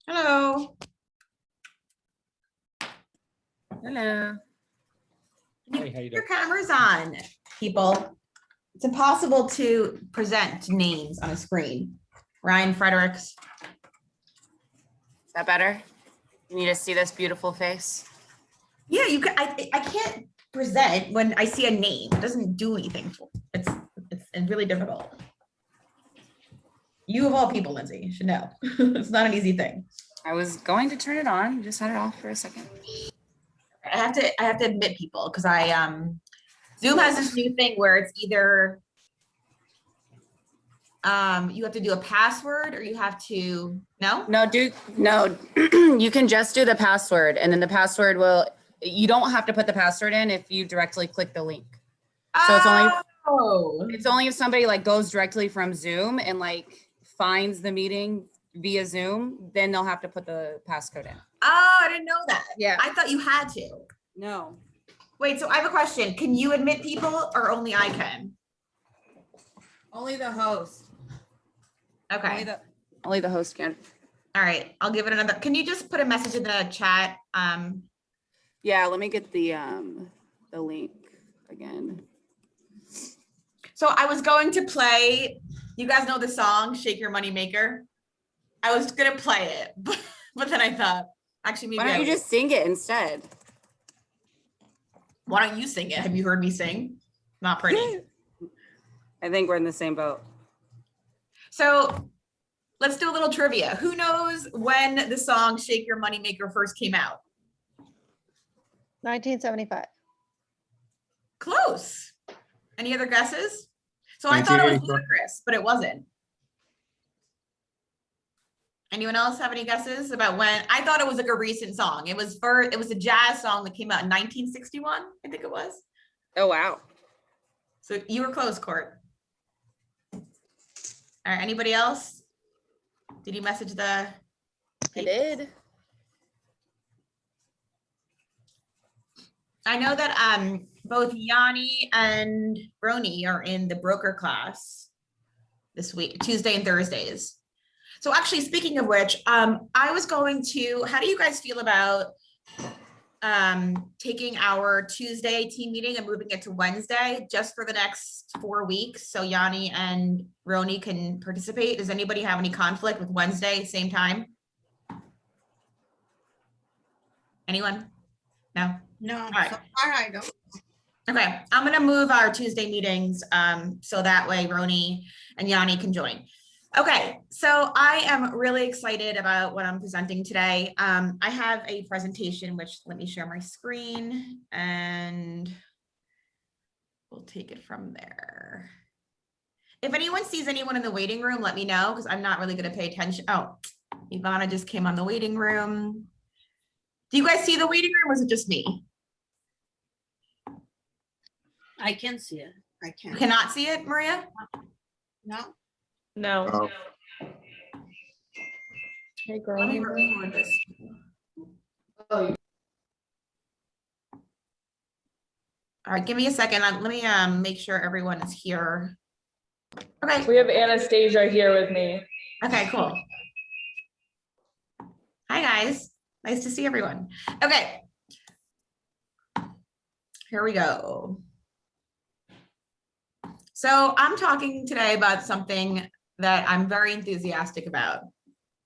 Hello. Hello. Hey, how you doing? Your camera's on, people. It's impossible to present names on a screen. Ryan Fredericks. Is that better? You need to see this beautiful face. Yeah, you can. I can't present when I see a name. It doesn't do anything. It's really difficult. You of all people, Lindsay, you should know. It's not an easy thing. I was going to turn it on, just had it off for a second. I have to admit people because Zoom has this new thing where it's either you have to do a password or you have to no You can just do the password, and then the password you don't have to put the password in if you directly click the link. So it's only if somebody like goes directly from Zoom and like finds the meeting via Zoom, then they'll have to put the passcode in. Oh, I didn't know that. Yeah. I thought you had to. No. Wait, so I have a question. Can you admit people or only I can? Only the host. Okay. Only the host can. All right. I'll give it another. Can you just put a message in the chat? Yeah, let me get the link again. So I was going to play, you guys know the song Shake Your Money Maker. I was gonna play it, but then I thought, actually maybe why don't you just sing it instead? Why don't you sing it? Have you heard me sing? Not pretty. I think we're in the same boat. So let's do a little trivia. Who knows when the song Shake Your Money Maker first came out? 1975. Close. Any other guesses? So I thought it was ludicrous, but it wasn't. Anyone else have any guesses about when? I thought it was like a recent song. It was a jazz song that came out in 1961, I think it was. Oh, wow. So you were close, Court. All right, anybody else? Did you message the? I did. I know that both Yanni and Brony are in the broker class this week, Tuesday and Thursdays. So actually, speaking of which, I was going to, how do you guys feel about taking our Tuesday team meeting and moving it to Wednesday just for the next 4 weeks so Yanni and Brony can participate? Does anybody have any conflict with Wednesday, same time? Anyone? No? No, all right. So far I don't. Okay, I'm gonna move our Tuesday meetings so that way Roni and Yanni can join. Okay, so I am really excited about what I'm presenting today. I have a presentation, which let me share my screen and we'll take it from there. If anyone sees anyone in the waiting room, let me know because I'm not really gonna pay attention. Oh, Ivana just came on the waiting room. Do you guys see the waiting room or is it just me? I can see it. I You can. cannot see it, Maria? No. No. Oh, Hey, girl. Let me record this. All right, give me a second. Let me make sure everyone is here. Okay. We have Anastasia here with me. Okay, cool. Hi, guys. Nice to see everyone. Okay. Here we go. So I'm talking today about something that I'm very enthusiastic about.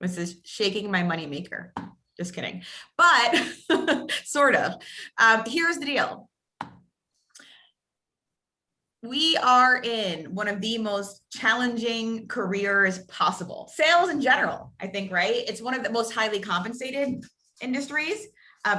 This is shaking my money maker. Just kidding. But sort of. Here's the deal. We are in one of the most challenging careers possible. Sales in general, I think, right? It's one of the most highly compensated industries,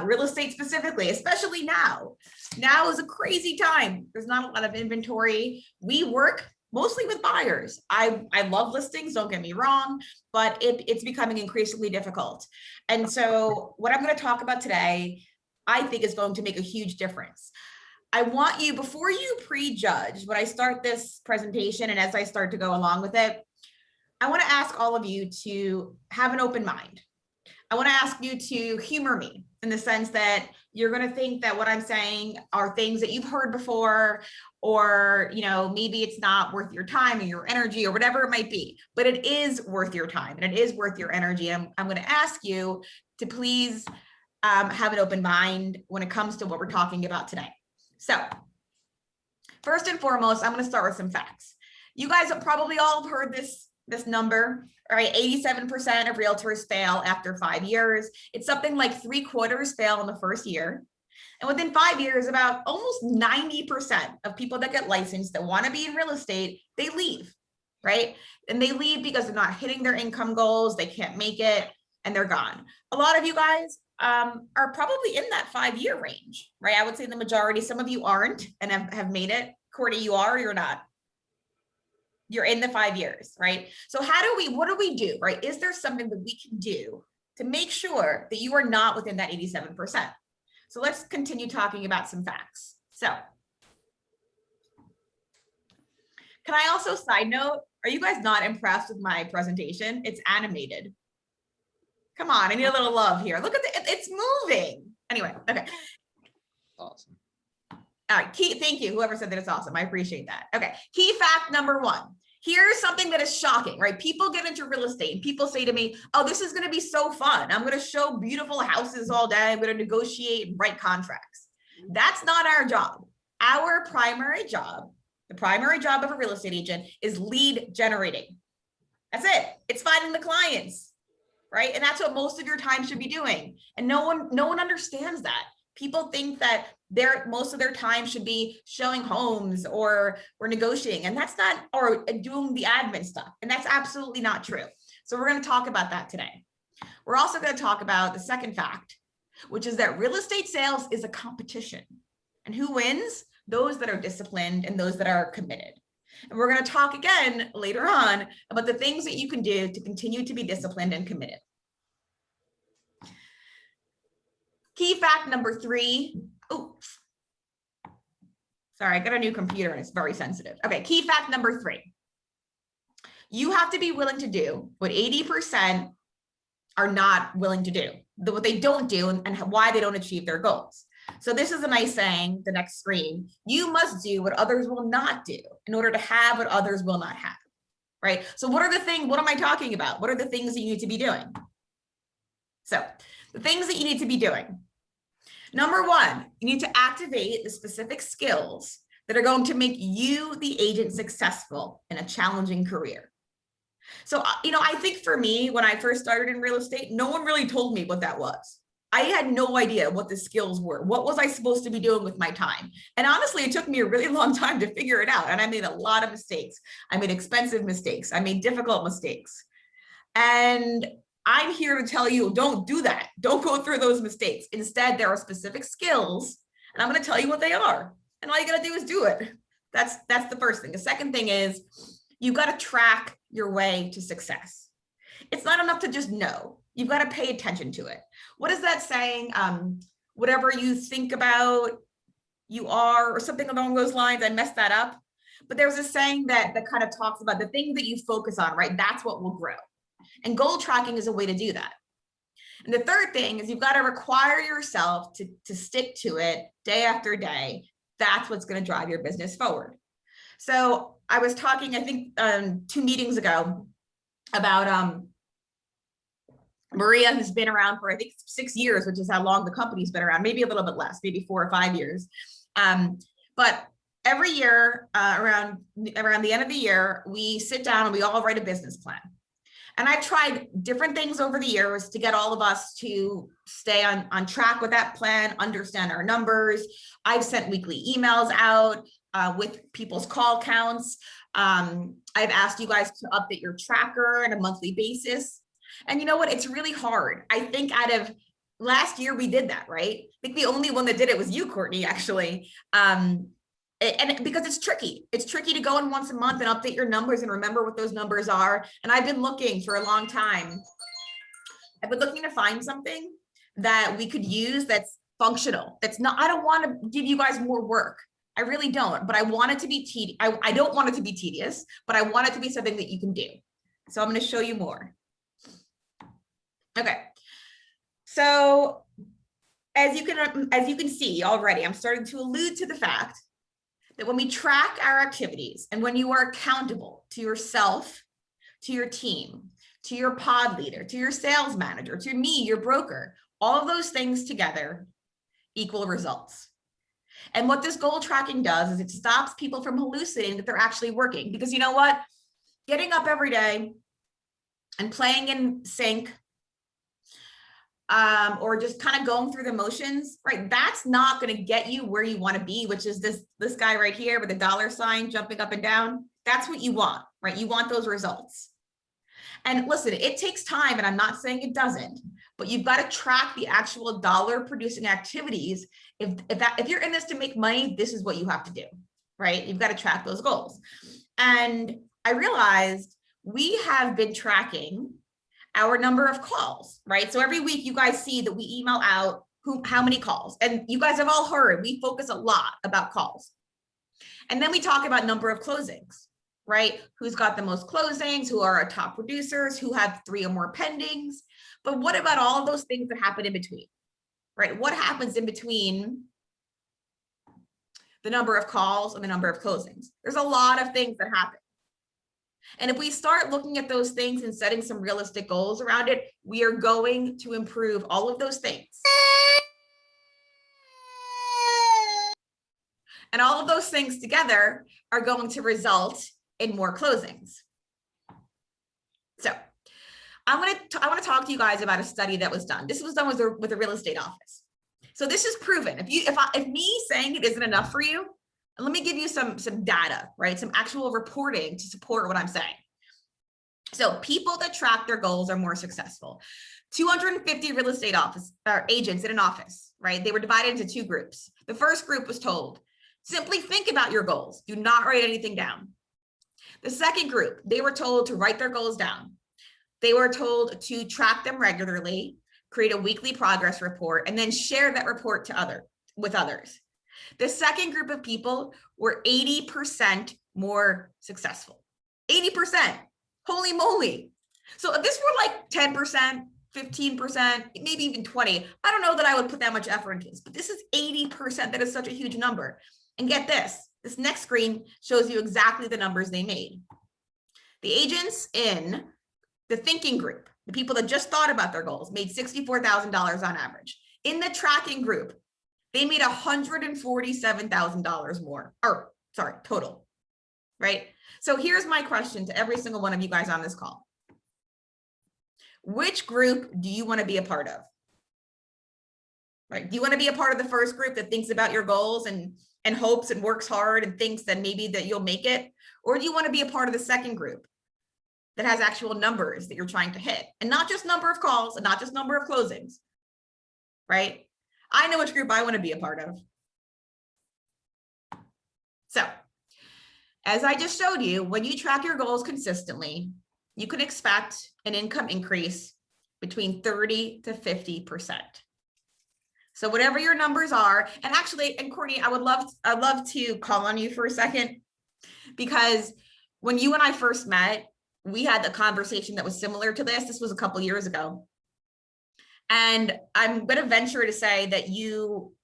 real estate specifically, especially now. Now is a crazy time. There's not a lot of inventory. We work mostly with buyers. I love listings, don't get me wrong, but it's becoming increasingly difficult. And so what I'm going to talk about today, I think is going to make a huge difference. I want you, before you prejudge, when I start this presentation and as I start to go along with it, I want to ask all of you to have an open mind. I want to ask you to humor me in the sense that you're going to think that what I'm saying are things that you've heard before, or, you know, maybe it's not worth your time or your energy or whatever it might be, but it is worth your time and it is worth your energy. I'm going to ask you to please have an open mind when it comes to what we're talking about today. So first and foremost, I'm going to start with some facts. You guys have probably all heard this number, right? 87% of realtors fail after 5 years. It's something like 3/4 fail in the first year. And within 5 years, about almost 90% of people that get licensed that want to be in real estate, they leave, right? And they leave because they're not hitting their income goals, they can't make it, and they're gone. A lot of you guys are probably in that 5-year range, right? I would say the majority. Some of you aren't and have made it. Courtney, you are or you're not? You're in the 5 years, right? So what do we do, right? Is there something that we can do to make sure that you are not within that 87%? So let's continue talking about some facts. So can I also side note, are you guys not impressed with my presentation? It's animated. Come on, I need a little love here. Look at it's moving. Anyway, okay. Awesome. All right, thank you, whoever said that it's awesome. I appreciate that. Okay, key fact number 1. Here's something that is shocking, right? People get into real estate and people say to me, oh, this is gonna be so fun. I'm gonna show beautiful houses all day. I'm gonna negotiate and write contracts. That's not our job. Our primary job, the primary job of a real estate agent, is lead generating. That's it. It's finding the clients, right? And that's what most of your time should be doing. And no one understands that. People think that most of their time should be showing homes or negotiating, and that's not, or doing the admin stuff. And that's absolutely not true. So we're going to talk about that today. We're also going to talk about the second fact, which is that real estate sales is a competition. And who wins? Those that are disciplined and those that are committed. And we're going to talk again later on about the things that you can do to continue to be disciplined and committed. Key fact number 3. Oops. Sorry, I got a new computer and it's very sensitive. Okay, key fact number 3. You have to be willing to do what 80% are not willing to do, what they don't do and why they don't achieve their goals. So this is a nice saying, the next screen. You must do what others will not do in order to have what others will not have, right? So what am I talking about? What are the things that you need to be doing? So the things that you need to be doing. Number 1, you need to activate the specific skills that are going to make you, the agent, successful in a challenging career. So, I think for me, when I first started in real estate, no one really told me what that was. I had no idea what the skills were. What was I supposed to be doing with my time? And honestly, it took me a really long time to figure it out. And I made a lot of mistakes. I made expensive mistakes. I made difficult mistakes. And I'm here to tell you, don't do that. Don't go through those mistakes. Instead, there are specific skills, and I'm going to tell you what they are. And all you got to do is do it. That's the first thing. The second thing is you've got to track your way to success. It's not enough to just know. You've got to pay attention to it. What is that saying? Whatever you think about, you are, or something along those lines. I messed that up. But there's a saying that kind of talks about the things that you focus on, right? That's what will grow. And goal tracking is a way to do that. And the third thing is you've got to require yourself to stick to it day after day. That's what's going to drive your business forward. So I was talking, I think 2 meetings ago about Maria, who's been around for, I think, 6 years, which is how long the company's been around, maybe a little bit less, maybe 4 or 5 years. But every year around the end of the year, we sit down and we all write a business plan. And I've tried different things over the years to get all of us to stay on track with that plan, understand our numbers. I've sent weekly emails out with people's call counts. I've asked you guys to update your tracker on a monthly basis. And you know what? It's really hard. I think out of last year, we did that, right? I think the only one that did it was you, Courtney, actually. And because it's tricky to go in once a month and update your numbers and remember what those numbers are. And I've been looking for a long time. I've been looking to find something that we could use that's functional. That's not, I don't want to give you guys more work. I really don't, but I want it to be tedious. I don't want it to be tedious, but I want it to be something that you can do. So I'm going to show you more. Okay. So as you can see already, I'm starting to allude to the fact that when we track our activities and when you are accountable to yourself, to your team, to your pod leader, to your sales manager, to me, your broker, all of those things together equal results. And what this goal tracking does is it stops people from hallucinating that they're actually working. Because you know what? Getting up every day and playing in sync, or just kind of going through the motions, right? That's not going to get you where you want to be, which is this guy right here with the dollar sign jumping up and down. That's what you want, right? You want those results. And listen, it takes time, and I'm not saying it doesn't, but you've got to track the actual dollar producing activities. If you're in this to make money, this is what you have to do, right? You've got to track those goals. And I realized we have been tracking our number of calls, right? So every week you guys see that we email out how many calls, and you guys have all heard, we focus a lot about calls. And then we talk about number of closings, right? Who's got the most closings, who are our top producers, who have 3 or more pendings. But what about all of those things that happen in between, right? What happens in between the number of calls and the number of closings? There's a lot of things that happen. And if we start looking at those things and setting some realistic goals around it, we are going to improve all of those things. And all of those things together are going to result in more closings. So I want to talk to you guys about a study that was done. This was done with a real estate office. So this is proven. If me saying it isn't enough for you, let me give you some data, right? Some actual reporting to support what I'm saying. So people that track their goals are more successful. 250 real estate agents in an office, right? They were divided into 2 groups. The first group was told, simply think about your goals. Do not write anything down. The second group, they were told to write their goals down. They were told to track them regularly, create a weekly progress report, and then share that report with others. The second group of people were 80% more successful. 80%. Holy moly. So if this were like 10%, 15%, maybe even 20, I don't know that I would put that much effort into this, but this is 80%. That is such a huge number. And get this next screen shows you exactly the numbers they made. The agents in the thinking group, the people that just thought about their goals, made $64,000 on average. In the tracking group, they made $147,000 more, or sorry, total, right? So here's my question to every single one of you guys on this call. Which group do you want to be a part of? Right? Do you want to be a part of the first group that thinks about your goals and hopes and works hard and thinks that maybe that you'll make it? Or do you want to be a part of the second group that has actual numbers that you're trying to hit, and not just number of calls and not just number of closings, right? I know which group I want to be a part of. So as I just showed you, when you track your goals consistently, you can expect an income increase between 30 to 50%. So whatever your numbers are, and actually, and Courtney, I'd love to call on you for a second, because when you and I first met, we had a conversation that was similar to this. This was a couple years ago. And I'm going to venture to say that you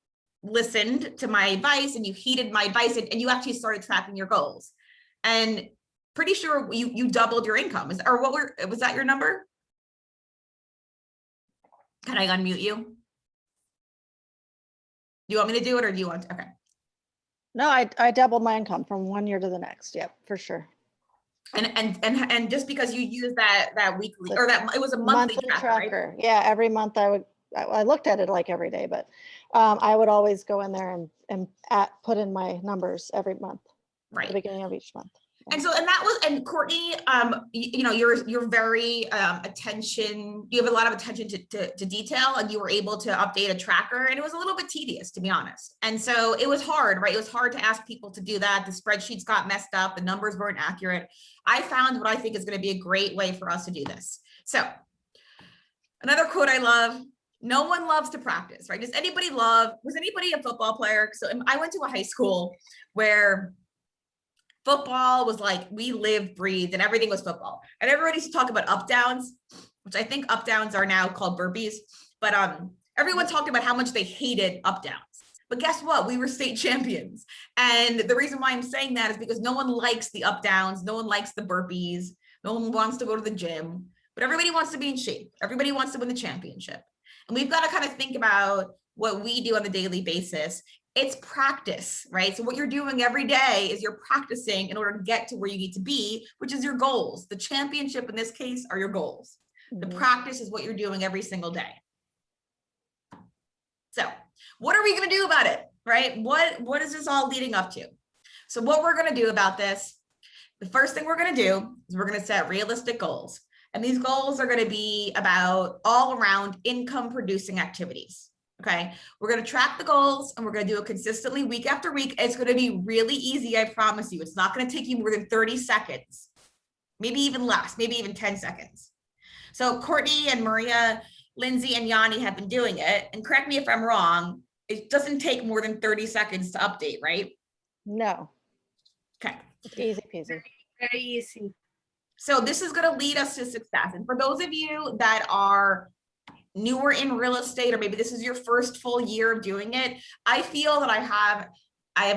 listened to my advice and you heeded my advice, and you actually started tracking your goals. And pretty sure you doubled your income. Was that your number? Can I unmute you? Do you want me to do it, or do you want to? Okay. No, I doubled my income from one year to the next. Yep, for sure. And just because you use that weekly, or that it was a monthly tracker, right? Yeah, every month I looked at it like every day, but I would always go in there and put in my numbers every month, right, at the beginning of each month. And so, and Courtney, you're very attention. You have a lot of attention to detail, and you were able to update a tracker, and it was a little bit tedious, to be honest. And so it was hard, right? It was hard to ask people to do that. The spreadsheets got messed up. The numbers weren't accurate. I found what I think is going to be a great way for us to do this. So another quote I love: no one loves to practice, right? Was anybody a football player? So I went to a high school where football was like, we lived, breathed, and everything was football. And everybody used to talk about up downs, which I think up downs are now called burpees. But everyone talked about how much they hated up downs. But guess what? We were state champions. And the reason why I'm saying that is because no one likes the up downs. No one likes the burpees. No one wants to go to the gym, but everybody wants to be in shape. Everybody wants to win the championship. And we've got to kind of think about what we do on a daily basis. It's practice, right? So what you're doing every day is you're practicing in order to get to where you need to be, which is your goals. The championship in this case are your goals. The practice is what you're doing every single day. So what are we going to do about it, right? What is this all leading up to? So what we're going to do about this, the first thing we're going to do is we're going to set realistic goals. And these goals are going to be about all around income producing activities. Okay. We're going to track the goals and we're going to do it consistently week after week. It's going to be really easy. I promise you, it's not going to take you more than 30 seconds, maybe even less, maybe even 10 seconds. So Courtney and Maria, Lindsay and Yanni have been doing it. And correct me if I'm wrong, it doesn't take more than 30 seconds to update, right? No, Okay. it's easy peasy. Very easy. So this is going to lead us to success. And for those of you that are newer in real estate, or maybe this is your first full year of doing it, I feel that I have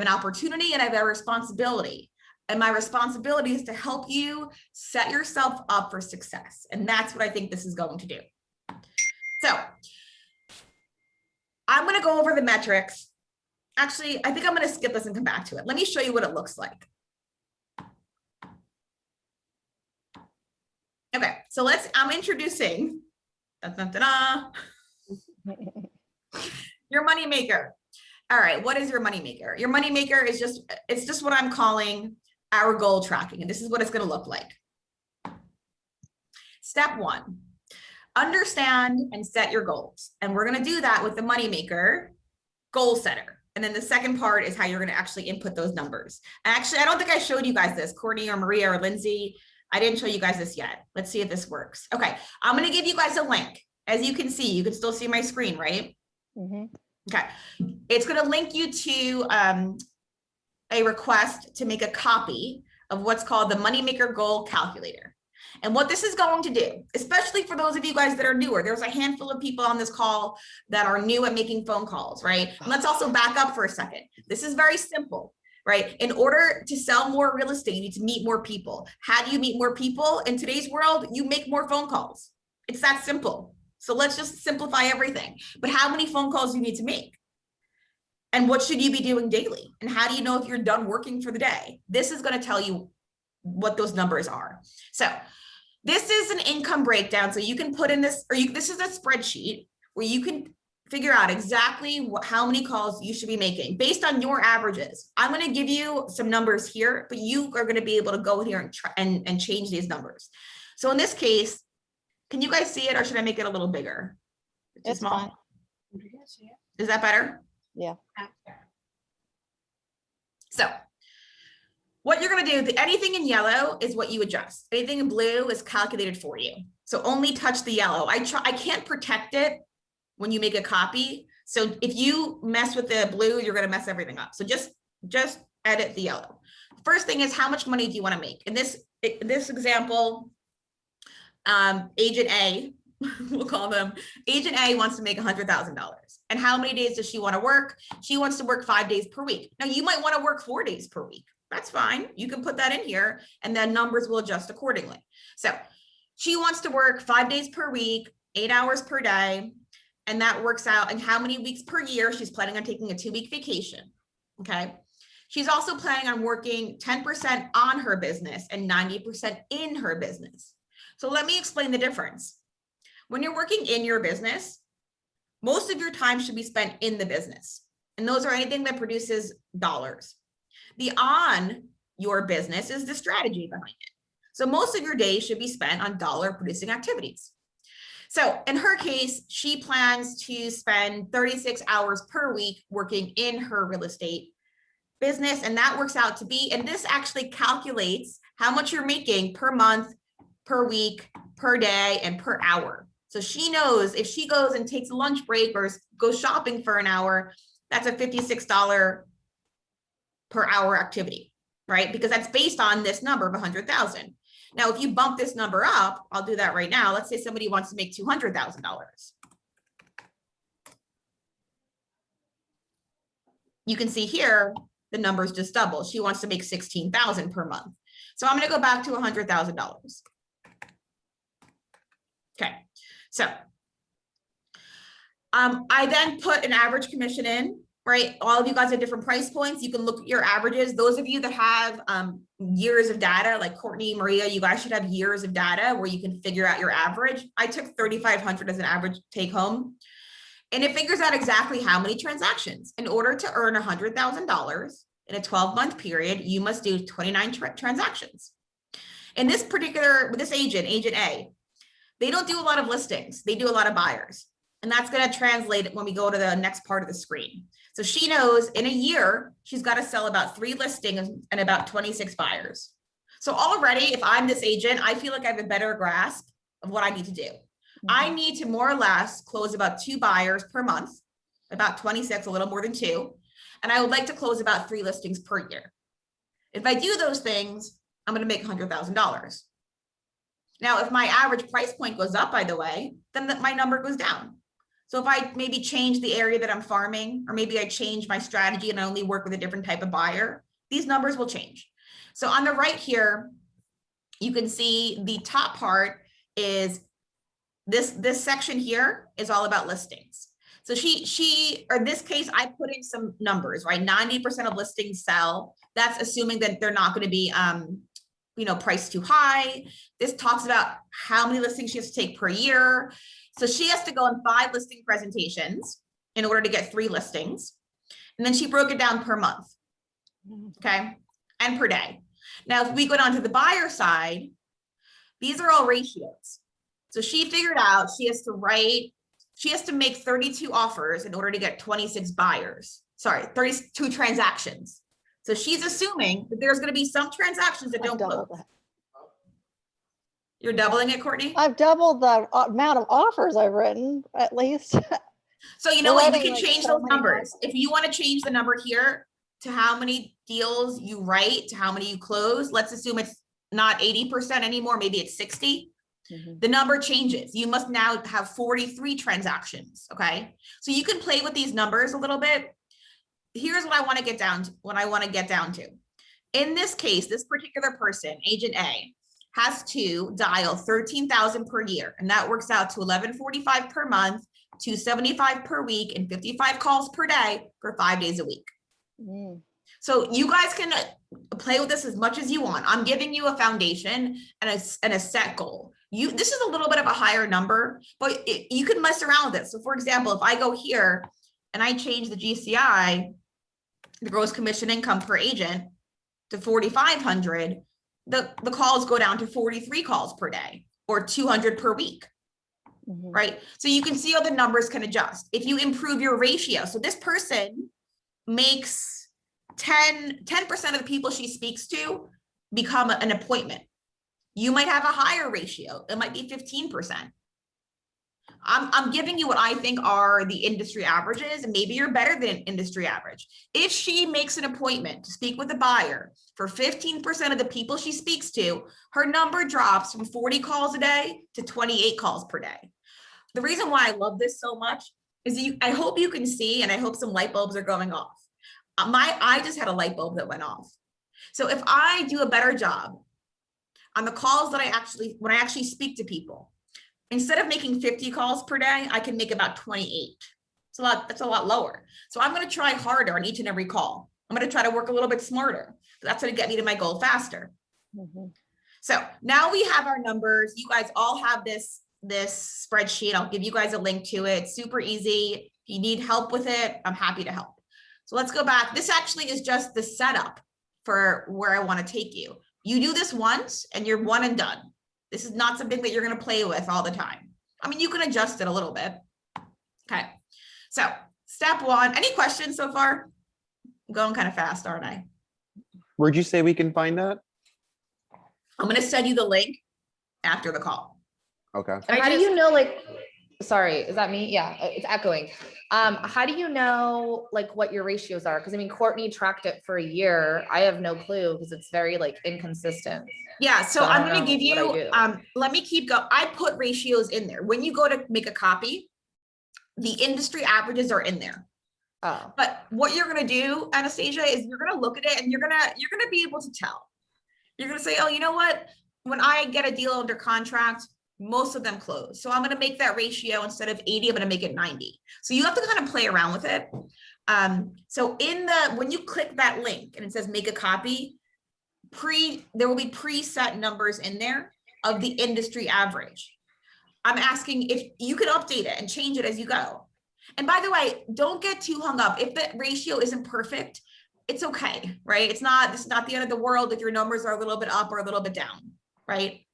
an opportunity and I have a responsibility. And my responsibility is to help you set yourself up for success. And that's what I think this is going to do. So I'm going to go over the metrics. Actually, I think I'm going to skip this and come back to it. Let me show you what it looks like. Okay, so I'm introducing your money maker. All right, what is your money maker? Your money maker is it's just what I'm calling our goal tracking. And this is what it's going to look like. Step 1. Understand and set your goals. And we're going to do that with the moneymaker goal setter. And then the second part is how you're going to actually input those numbers. And actually, I don't think I showed you guys this, Courtney or Maria or Lindsay. I didn't show you guys this yet. Let's see if this works. Okay, I'm going to give you guys a link. As you can see, you can still see my screen, right? Okay, it's going to link you to a request to make a copy of what's called the Moneymaker Goal Calculator. And what this is going to do, especially for those of you guys that are newer, there's a handful of people on this call that are new at making phone calls, right? And let's also back up for a second. This is very simple, right? In order to sell more real estate, you need to meet more people. How do you meet more people? In today's world, you make more phone calls. It's that simple. So let's just simplify everything. But how many phone calls do you need to make? And what should you be doing daily? And how do you know if you're done working for the day? This is going to tell you what those numbers are. So this is an income breakdown. So you can put in this, this is a spreadsheet where you can figure out exactly how many calls you should be making based on your averages. I'm going to give you some numbers here, but you are going to be able to go here and try and change these numbers. So in this case, can you guys see it, or should I make it a little bigger? Too It's small? fine. Is that better? Yeah. So what you're going to do, anything in yellow is what you adjust. Anything in blue is calculated for you. So only touch the yellow. I can't protect it when you make a copy. So if you mess with the blue, you're going to mess everything up. So just edit the yellow. First thing is, how much money do you want to make? In this example, agent A, we'll call them, agent A wants to make $100,000. And how many days does she want to work? She wants to work 5 days per week. Now you might want to work 4 days per week. That's fine. You can put that in here and then numbers will adjust accordingly. So she wants to work 5 days per week, 8 hours per day. And that works out. And how many weeks per year? She's planning on taking a 2-week vacation. Okay. She's also planning on working 10% on her business and 90% in her business. So let me explain the difference. When you're working in your business, most of your time should be spent in the business. And those are anything that produces dollars. The on your business is the strategy behind it. So most of your day should be spent on dollar producing activities. So in her case, she plans to spend 36 hours per week working in her real estate business. And that works out to be, and this actually calculates how much you're making per month, per week, per day, and per hour. So she knows if she goes and takes a lunch break or goes shopping for an hour, that's a $56 per hour activity, right? Because that's based on this number of 100,000. Now, if you bump this number up, I'll do that right now. Let's say somebody wants to make $200,000. you can see here, the numbers just double. She wants to make 16,000 per month. So I'm gonna go back to $100,000. Okay, so I then put an average commission in, right? All of you guys have different price points. You can look at your averages. Those of you that have years of data, like Courtney, Maria, you guys should have years of data where you can figure out your average. I took 3,500 as an average take home, and it figures out exactly how many transactions. In order to earn $100,000 in a 12-month period, you must do 29 transactions. In this particular, with this agent, Agent A, they don't do a lot of listings. They do a lot of buyers. And that's going to translate when we go to the next part of the screen. So she knows in a year, she's got to sell about 3 listings and about 26 buyers. So already, if I'm this agent, I feel like I have a better grasp of what I need to do. I need to more or less close about 2 buyers per month, about 26, a little more than 2. And I would like to close about 3 listings per year. If I do those things, I'm going to make $100,000. Now, if my average price point goes up, by the way, then my number goes down. So if I maybe change the area that I'm farming, or maybe I change my strategy and I only work with a different type of buyer, these numbers will change. So on the right here, you can see the top part is this section here is all about listings. So or in this case, I put in some numbers, right? 90% of listings sell. That's assuming that they're not going to be, priced too high. This talks about how many listings she has to take per year. So she has to go on 5 listing presentations in order to get 3 listings. And then she broke it down per month, okay? And per day. Now, if we go down to the buyer side, these are all ratios. So she figured out she has to make 32 offers in order to get 26 buyers. Sorry, 32 transactions. So she's assuming that there's going to be some transactions that don't close. You're doubling it, Courtney? I've doubled the amount of offers I've written, at least. So you know what, you writing, can like, change so those many numbers. If you want to change the number here to how many deals you write, to how many you close, let's assume it's not 80% anymore, maybe it's 60. The number changes. You must now have 43 transactions, okay? So you can play with these numbers a little bit. Here's what I want to get down to, In this case, this particular person, Agent A, has to dial 13,000 per year, and that works out to 1145 per month, 275 per week, and 55 calls per day for 5 days a week. So you guys can play with this as much as you want. I'm giving you a foundation and a set goal. This is a little bit of a higher number, but you can mess around with it. So for example, if I go here and I change the GCI, the gross commission income per agent, to 4,500, the calls go down to 43 calls per day or 200 per week, right? So you can see how the numbers can adjust. If you improve your ratio, so this person makes 10% of the people she speaks to become an appointment. You might have a higher ratio. It might be 15%. I'm giving you what I think are the industry averages, and maybe you're better than industry average. If she makes an appointment to speak with a buyer for 15% of the people she speaks to, her number drops from 40 calls a day to 28 calls per day. The reason why I love this so much is I hope you can see, and I hope some light bulbs are going off. I just had a light bulb that went off. So if I do a better job on the calls that when I actually speak to people, instead of making 50 calls per day, I can make about 28. That's a lot lower. So I'm going to try harder on each and every call. I'm going to try to work a little bit smarter. That's going to get me to my goal faster. So now we have our numbers. You guys all have this spreadsheet. I'll give you guys a link to it. It's super easy. If you need help with it, I'm happy to help. So let's go back. This actually is just the setup for where I want to take you. You do this once and you're one and done. This is not something that you're going to play with all the time. I mean, you can adjust it a little bit. Okay. So step 1, any questions so far? I'm going kind of fast, aren't I? Where'd you say we can find that? I'm going to send you the link after the call. Okay. And how do you know, like, sorry, is that me? Yeah, it's echoing. How do you know like what your ratios are? Because I mean, Courtney tracked it for a year. I have no clue because it's very like inconsistent. Yeah, so I I'm don't going to know give you, what I do. let me keep going. I put ratios in there. When you go to make a copy, the industry averages are in there. Oh, But what you're gonna do, Anastasia, is you're gonna look at it and you're gonna be able to tell. You're gonna say, oh, you know what? When I get a deal under contract, most of them close. So I'm gonna make that ratio instead of 80, I'm gonna make it 90. So you have to kind of play around with it. So when you click that link and it says make a copy, there will be preset numbers in there of the industry average. I'm asking if you could update it and change it as you go. And by the way, don't get too hung up. If the ratio isn't perfect, it's okay, right? This is not the end of the world if your numbers are a little bit up or a little bit down, right?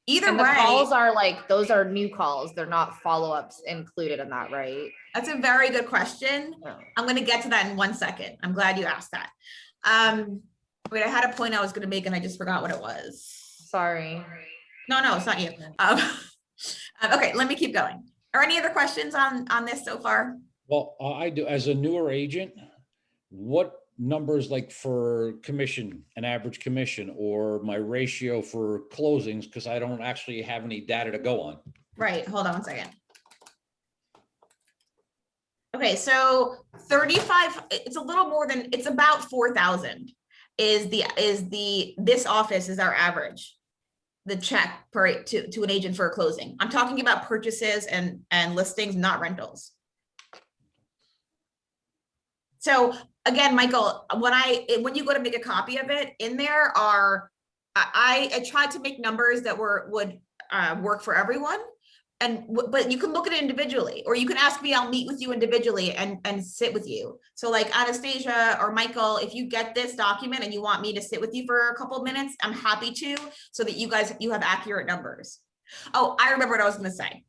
Either and the way, calls are like, those are new calls. They're not follow-ups included in that, right? that's a very good question. Oh. I'm going to get to that in 1 second. I'm glad you asked that. Wait, I had a point I was going to make and I just forgot what it was. Sorry. No, it's not you. Okay, let me keep going. Are any other questions on this so far? Well, I do, as a newer agent, what numbers like for commission, an average commission, or my ratio for closings, because I don't actually have any data to go on. Right, hold on 1 second. Okay, so 35, it's a little more than, it's about 4,000 this office is our average. The check to an agent for a closing. I'm talking about purchases and listings, not rentals. So again, Michael, when you go to make a copy of it, in there are, I tried to make numbers that would work for everyone. But you can look at it individually, or you can ask me, I'll meet with you individually and sit with you. So like Anastasia or Michael, if you get this document and you want me to sit with you for a couple of minutes, I'm happy to, so that you have accurate numbers. Oh, I remember what I was going to say.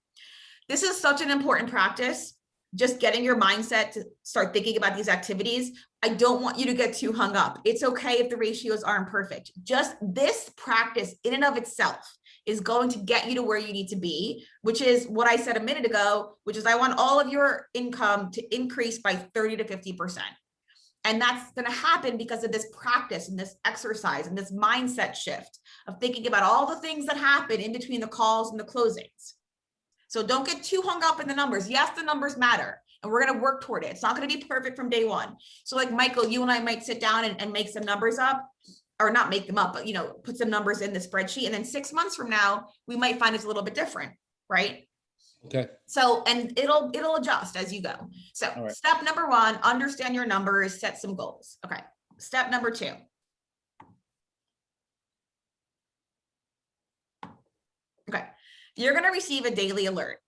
This is such an important practice. Just getting your mindset to start thinking about these activities. I don't want you to get too hung up. It's okay if the ratios aren't perfect. Just this practice in and of itself is going to get you to where you need to be, which is what I said a minute ago, which is I want all of your income to increase by 30 to 50%. And that's going to happen because of this practice and this exercise and this mindset shift of thinking about all the things that happen in between the calls and the closings. So don't get too hung up in the numbers. Yes, the numbers matter, and we're going to work toward it. It's not going to be perfect from day one. So like Michael, you and I might sit down and make some numbers up, or not make them up, but put some numbers in the spreadsheet. And then 6 months from now, we might find it's a little bit different, right? Okay. So, and it'll adjust as you go. So All right. Step number 1, understand your numbers, set some goals. Okay. Step number 2. Okay. You're going to receive a daily alert.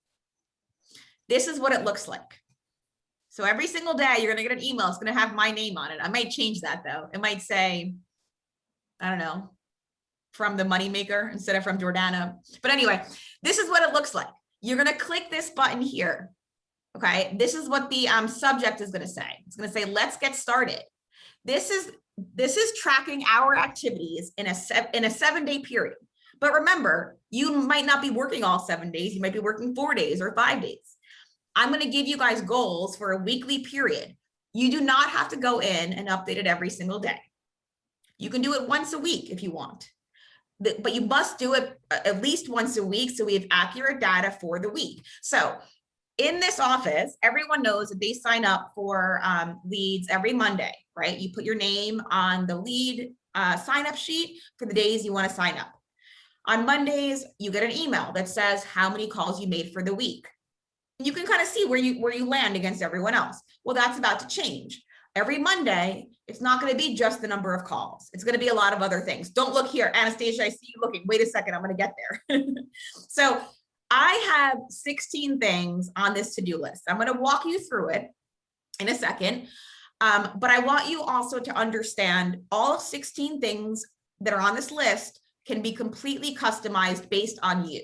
This is what it looks like. So every single day you're going to get an email. It's going to have my name on it. I might change that though. It might say, I don't know, from the moneymaker instead of from Jordana. But anyway, this is what it looks like. You're going to click this button here. Okay. This is what the subject is going to say. It's going to say, let's get started. This is tracking our activities in a 7-day period. But remember, you might not be working all 7 days. You might be working 4 days or 5 days. I'm going to give you guys goals for a weekly period. You do not have to go in and update it every single day. You can do it once a week if you want, but you must do it at least once a week so we have accurate data for the week. So in this office, everyone knows that they sign up for leads every Monday, right? You put your name on the lead sign up sheet for the days you want to sign up. On Mondays, you get an email that says how many calls you made for the week. You can kind of see where you land against everyone else. Well, that's about to change. Every Monday, it's not going to be just the number of calls. It's going to be a lot of other things. Don't look here, Anastasia, I see you looking. Wait a second, I'm going to get there. So I have 16 things on this to-do list. I'm going to walk you through it in a second. But I want you also to understand all 16 things that are on this list can be completely customized based on you.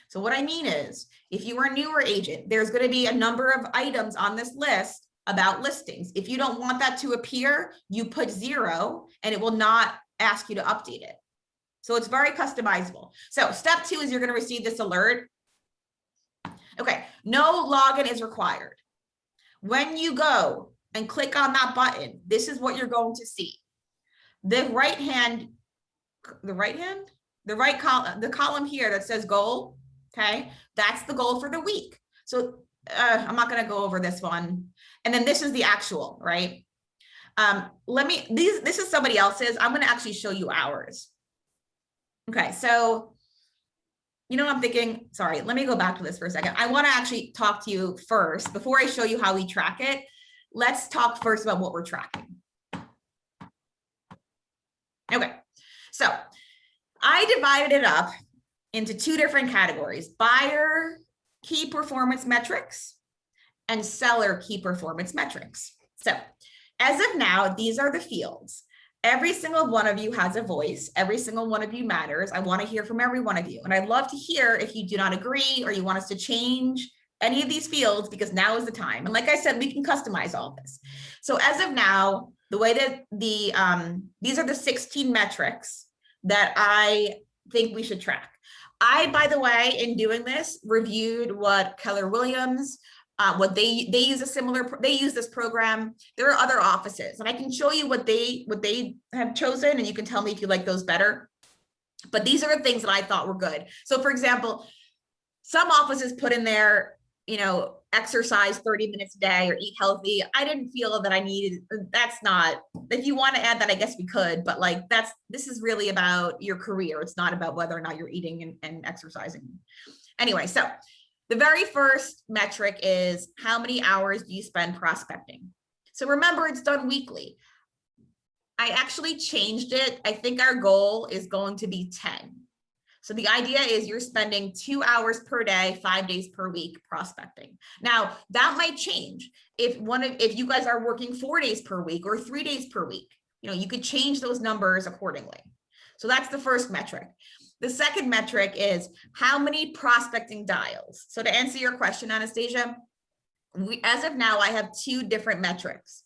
So what I mean is, if you are a newer agent, there's going to be a number of items on this list about listings. If you don't want that to appear, you put 0 and it will not ask you to update it. So it's very customizable. So step 2 is you're going to receive this alert. Okay, no login is required. When you go and click on that button, this is what you're going to see. The right column here that says goal, okay, that's the goal for the week. So I'm not gonna go over this one. And then this is the actual, right? This is somebody else's. I'm gonna actually show you ours. Okay, so you know what I'm thinking? Sorry, let me go back to this for a second. I wanna actually talk to you first, before I show you how we track it. Let's talk first about what we're tracking. Okay, so I divided it up into two different categories: buyer key performance metrics and seller key performance metrics. So as of now, these are the fields. Every single one of you has a voice. Every single one of you matters. I want to hear from every one of you. And I'd love to hear if you do not agree or you want us to change any of these fields, because now is the time. And like I said, we can customize all this. So as of now, the way that these are the 16 metrics that I think we should track. I, by the way, in doing this, reviewed what Keller Williams, what they use they use this program. There are other offices, and I can show you what they have chosen, and you can tell me if you like those better. But these are the things that I thought were good. So for example, some offices put in there, you know, exercise 30 minutes a day or eat healthy. I didn't feel that I needed, that's not, if you want to add that, I guess we could, but like this is really about your career. It's not about whether or not you're eating and exercising. Anyway, so the very first metric is how many hours do you spend prospecting? So remember, it's done weekly. I actually changed it. I think our goal is going to be 10. So the idea is you're spending 2 hours per day, 5 days per week prospecting. Now that might change if you guys are working 4 days per week or 3 days per week. You know, you could change those numbers accordingly. So that's the first metric. The second metric is how many prospecting dials. So to answer your question, Anastasia, as of now, I have two different metrics.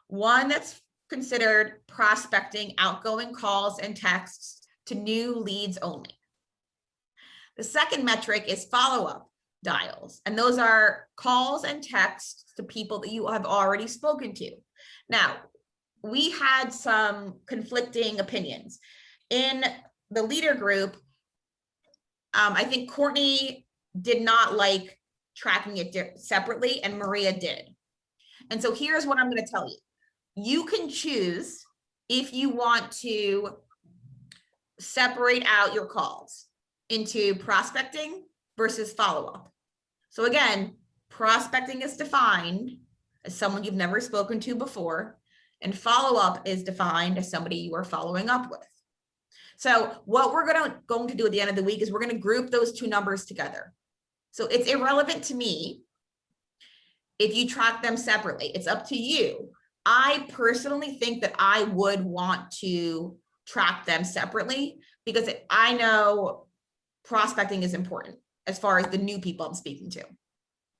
One that's considered prospecting outgoing calls and texts to new leads only. The second metric is follow-up dials, and those are calls and texts to people that you have already spoken to. Now, we had some conflicting opinions. In the leader group, I think Courtney did not like tracking it separately, and Maria did. And so here's what I'm going to tell you. You can choose if you want to separate out your calls into prospecting versus follow-up. So again, prospecting is defined as someone you've never spoken to before, and follow-up is defined as somebody you are following up with. So what we're going to do at the end of the week is we're going to group those two numbers together. So it's irrelevant to me if you track them separately. It's up to you. I personally think that I would want to track them separately because I know prospecting is important as far as the new people I'm speaking to.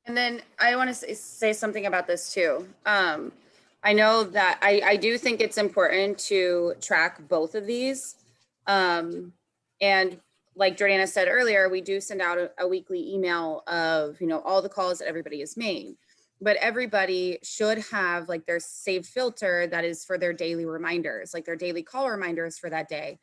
And then I want to say something about this too. I know that I do think it's important to track both of these. And like Jordana said earlier, we do send out a weekly email of, you know, all the calls that everybody has made, but everybody should have like their saved filter that is for their daily reminders, like their daily call reminders for that day.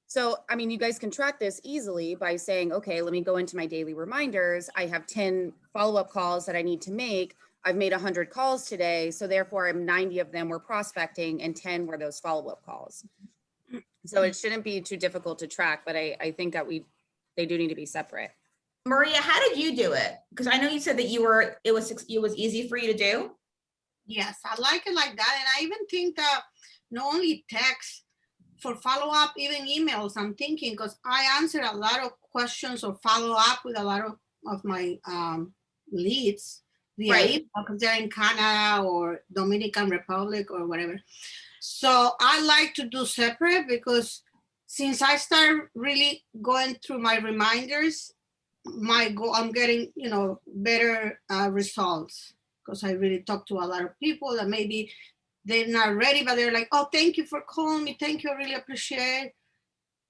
So, I mean, you guys can track this easily by saying, okay, let me go into my daily reminders. I have 10 follow-up calls that I need to make. I've made 100 calls today. So therefore 90 of them were prospecting and 10 were those follow-up calls. So it shouldn't be too difficult to track, but I think that they do need to be separate. Maria, how did you do it? Because I know you said that it was easy for you to do. Yes, I like it like that. And I even think that not only text for follow-up, even emails, I'm thinking, because I answer a lot of questions or follow up with a lot of my leads via email, because they're in Canada or Dominican Republic or whatever. So I like to do separate because since I started really going through my reminders, I'm getting, you know, better results because I really talk to a lot of people that maybe they're not ready, but they're like, oh, thank you for calling me. Thank you. I really appreciate it.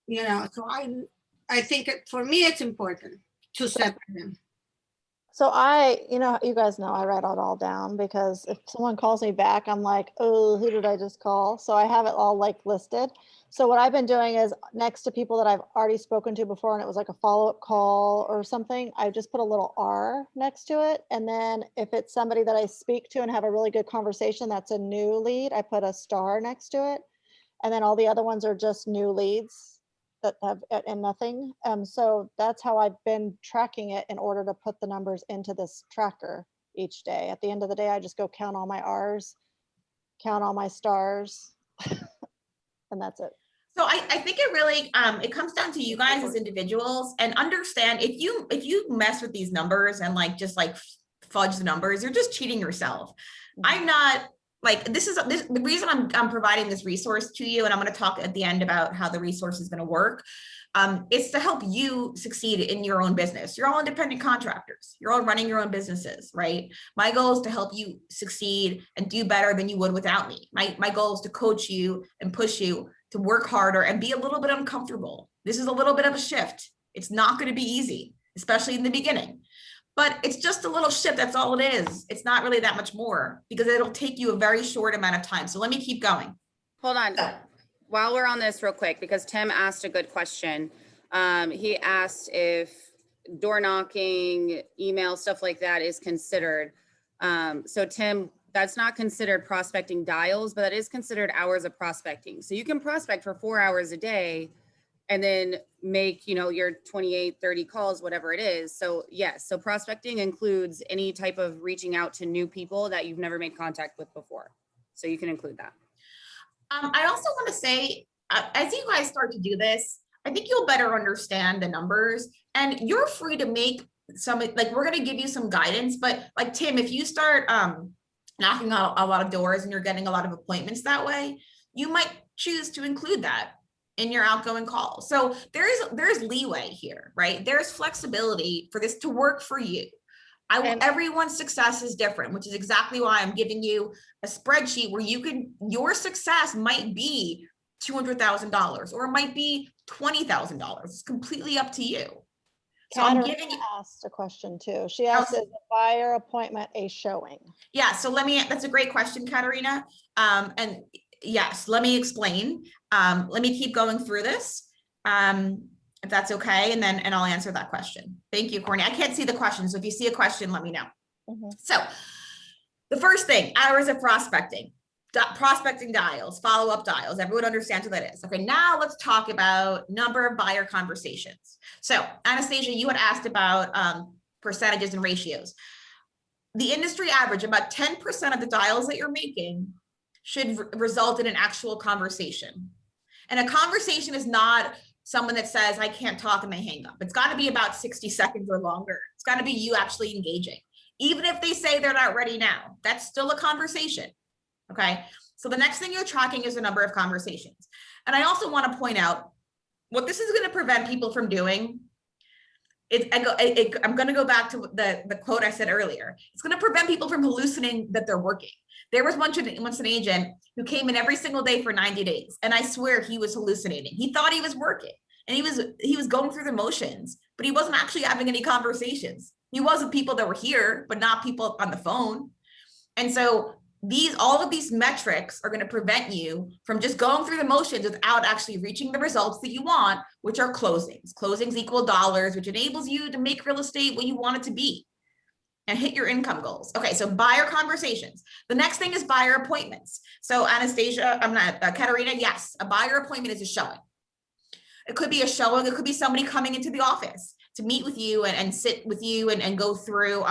You know, so I think for me, it's important to separate them. So you guys know I write it all down because if someone calls me back, I'm like, oh, who did I just call? So I have it all like listed. So what I've been doing is next to people that I've already spoken to before and it was like a follow-up call or something, I just put a little R next to it. And then if it's somebody that I speak to and have a really good conversation, that's a new lead, I put a star next to it. And then all the other ones are just new leads that have and nothing. So that's how I've been tracking it in order to put the numbers into this tracker each day. At the end of the day, I just go count all my R's, count all my stars, and that's it. So I think it really, it comes down to you guys as individuals and understand if you mess with these numbers and like, just like fudge the numbers, you're just cheating yourself. I'm not like, the reason I'm providing this resource to you, and I'm going to talk at the end about how the resource is going to work. It's to help you succeed in your own business. You're all independent contractors. You're all running your own businesses, right? My goal is to help you succeed and do better than you would without me. My goal is to coach you and push you to work harder and be a little bit uncomfortable. This is a little bit of a shift. It's not going to be easy, especially in the beginning, but it's just a little shift. That's all it is. It's not really that much more because it'll take you a very short amount of time. So let me keep going. Hold on. While we're on this real quick, because Tim asked a good question. He asked if door knocking, email, stuff like that is considered. So Tim, that's not considered prospecting dials, but that is considered hours of prospecting. So you can prospect for 4 hours a day and then make, your 28, 30 calls, whatever it is. So yes, so prospecting includes any type of reaching out to new people that you've never made contact with before. So you can include that. I also want to say, as you guys start to do this, I think you'll better understand the numbers and you're free to make some, like, we're going to give you some guidance, but like Tim, if you start knocking on a lot of doors and you're getting a lot of appointments that way, you might choose to include that in your outgoing calls. So there's leeway here, right? There's flexibility for this to work for you. Everyone's success is different, which is exactly why I'm giving you a spreadsheet where your success might be $200,000 or it might be $20,000. It's completely up to you. So I'm giving you asked a question too. She asked, is a buyer appointment a showing? Yeah, so that's a great question, Katerina. And yes, let me explain. Let me keep going through this. If that's okay, and I'll answer that question. Thank you, Courtney. I can't see the question, so if you see a question, let me know. So the first thing, hours of prospecting. Prospecting dials, follow-up dials. Everyone understands what that is. Okay, now let's talk about number of buyer conversations. So Anastasia, you had asked about percentages and ratios. The industry average, about 10% of the dials that you're making should result in an actual conversation. And a conversation is not someone that says, I can't talk and they hang up. It's got to be about 60 seconds or longer. It's got to be you actually engaging. Even if they say they're not ready now, that's still a conversation. Okay. So the next thing you're tracking is the number of conversations. And I also want to point out what this is going to prevent people from doing. I'm going to go back to the quote I said earlier. It's going to prevent people from hallucinating that they're working. There was once an agent who came in every single day for 90 days. And I swear he was hallucinating. He thought he was working and he was going through the motions, but he wasn't actually having any conversations. He was with people that were here, but not people on the phone. And so all of these metrics are going to prevent you from just going through the motions without actually reaching the results that you want, which are closings. Closings equal dollars, which enables you to make real estate what you want it to be and hit your income goals. Okay, so buyer conversations. The next thing is buyer appointments. So Anastasia, Katerina, yes, a buyer appointment is a showing. It could be a showing. It could be somebody coming into the office to meet with you and sit with you and go through.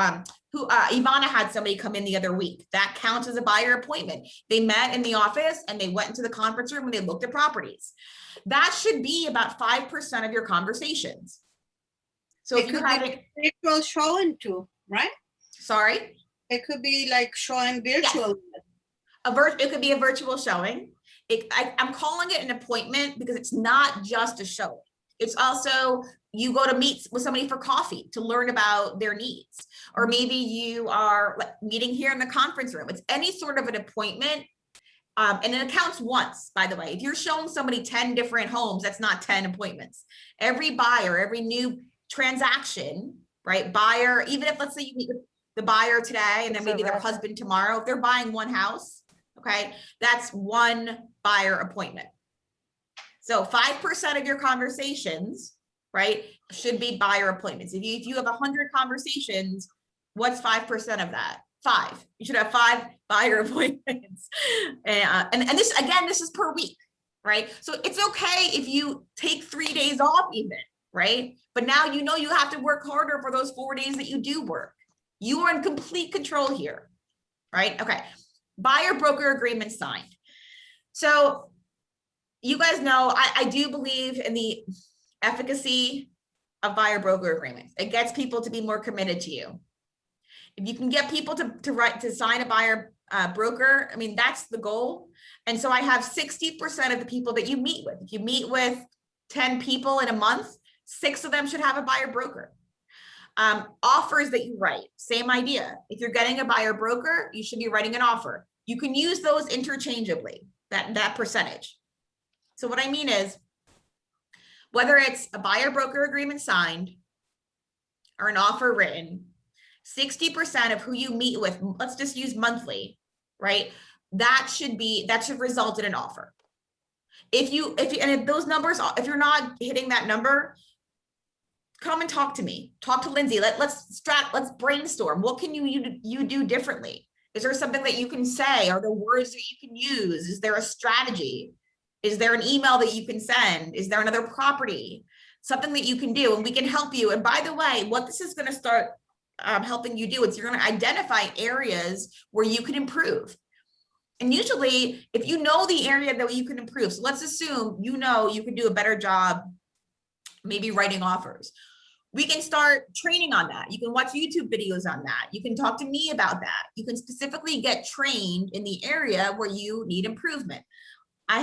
Ivana had somebody come in the other week. That counts as a buyer appointment. They met in the office and they went into the conference room and they looked at properties. That should be about 5% of your conversations. So if you're having virtual showing too, right? Sorry? It could be like showing virtual. Yes. It could be a virtual showing. I'm calling it an appointment because it's not just a showing. It's also, you go to meet with somebody for coffee to learn about their needs. Or maybe you are meeting here in the conference room. It's any sort of an appointment. And it counts once, by the way. If you're showing somebody 10 different homes, that's not 10 appointments. Every buyer, every new transaction right? Buyer, even if, let's say you meet with the buyer today and then It's a maybe their record. husband tomorrow, if they're buying one house, okay, that's one buyer appointment. So 5% of your conversations, right, should be buyer appointments. If you have 100 conversations, what's 5% of that? 5. You should have 5 buyer appointments. And this, again, this is per week, right? So it's okay if you take 3 days off even, right? But now you know you have to work harder for those 4 days that you do work. You are in complete control here, right? Okay. Buyer broker agreement signed. So you guys know, I do believe in the efficacy of buyer broker agreements. It gets people to be more committed to you. If you can get people to sign a buyer broker, I mean, that's the goal. And so I have 60% of the people that you meet with. If you meet with 10 people in a month, 6 of them should have a buyer broker. Offers that you write, same idea. If you're getting a buyer broker, you should be writing an offer. You can use those interchangeably, that percentage. So what I mean is, whether it's a buyer broker agreement signed or an offer written, 60% of who you meet with, let's just use monthly, right? That should result in an offer. If those numbers, if you're not hitting that number, come and talk to me. Talk to Lindsay. Let's brainstorm. What can you do differently? Is there something that you can say? Are there words that you can use? Is there a strategy? Is there an email that you can send? Is there another property? Something that you can do, and we can help you. And by the way, what this is going to start helping you do is you're going to identify areas where you can improve. And usually, if you know the area that you can improve, so let's assume you know you can do a better job, maybe writing offers. We can start training on that. You can watch YouTube videos on that. You can talk to me about that. You can specifically get trained in the area where you need improvement. I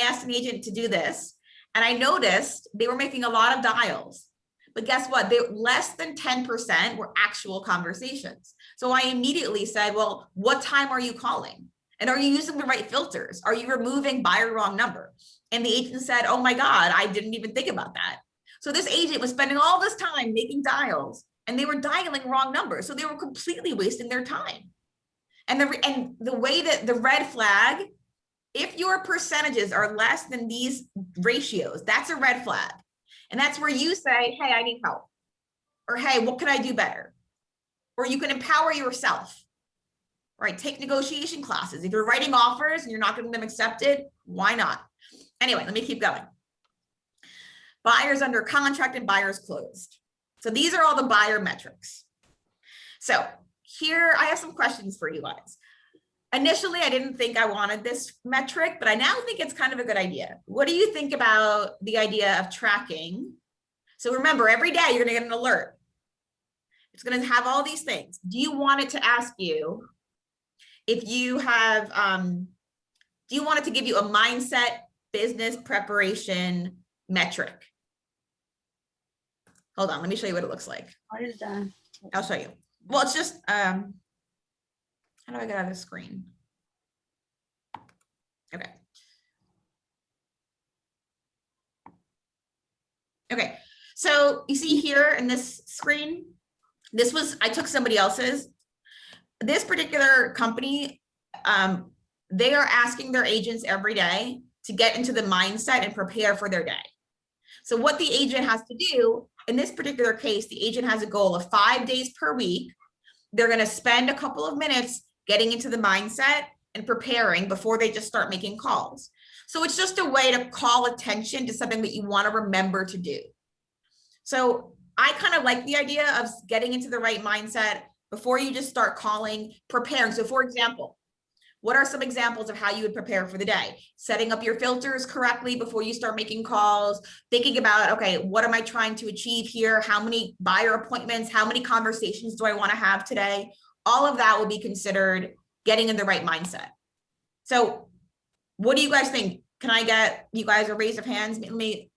asked an agent to do this, and I noticed they were making a lot of dials, but guess what? Less than 10% were actual conversations. So I immediately said, well, what time are you calling? And are you using the right filters? Are you removing buyer wrong number? And the agent said, oh my God, I didn't even think about that. So this agent was spending all this time making dials, and they were dialing wrong numbers. So they were completely wasting their time. And the way that the red flag, if your percentages are less than these ratios, that's a red flag. And that's where you say, hey, I need help. Or, hey, what can I do better? Or you can empower yourself, right? Take negotiation classes. If you're writing offers and you're not getting them accepted, why not? Anyway, let me keep going. Buyers under contract and buyers closed. So these are all the buyer metrics. So here, I have some questions for you guys. Initially, I didn't think I wanted this metric, but I now think it's kind of a good idea. What do you think about the idea of tracking? So remember, every day you're going to get an alert. It's going to have all these things. Do you want it to ask you if you have, do you want it to give you a mindset, business preparation metric? Hold on, let me show you what it looks like. What is that? I'll show you. Well, it's just, how do I get out of the screen? Okay. Okay, so you see here in this screen, I took somebody else's. This particular company, they are asking their agents every day to get into the mindset and prepare for their day. So what the agent has to do, in this particular case, the agent has a goal of 5 days per week. They're going to spend a couple of minutes getting into the mindset and preparing before they just start making calls. So it's just a way to call attention to something that you want to remember to do. So I kind of like the idea of getting into the right mindset before you just start calling, preparing. So for example, what are some examples of how you would prepare for the day? Setting up your filters correctly before you start making calls, thinking about, okay, what am I trying to achieve here? How many buyer appointments, how many conversations do I want to have today? All of that will be considered getting in the right mindset. So what do you guys think? Can I get you guys a raise of hands? Let me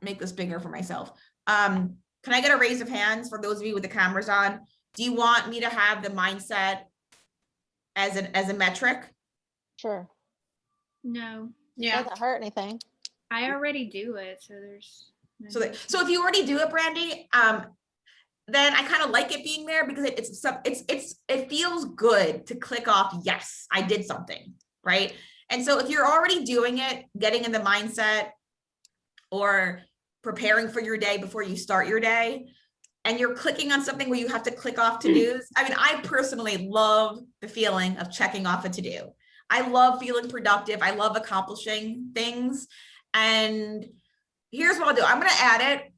make this bigger for myself. Can I get a raise of hands for those of you with the cameras on? Do you want me to have the mindset as a metric? Sure. No, Yeah. Doesn't hurt anything. I already do it, so there's no So if you already do it, Brandy, then I kind of like it being there because it feels good to click off, yes, I did something, right? And so if you're already doing it, getting in the mindset or preparing for your day before you start your day, and you're clicking on something where you have to click off to-dos. I mean, I personally love the feeling of checking off a to-do. I love feeling productive. I love accomplishing things. And here's what I'll do. I'm going to add it.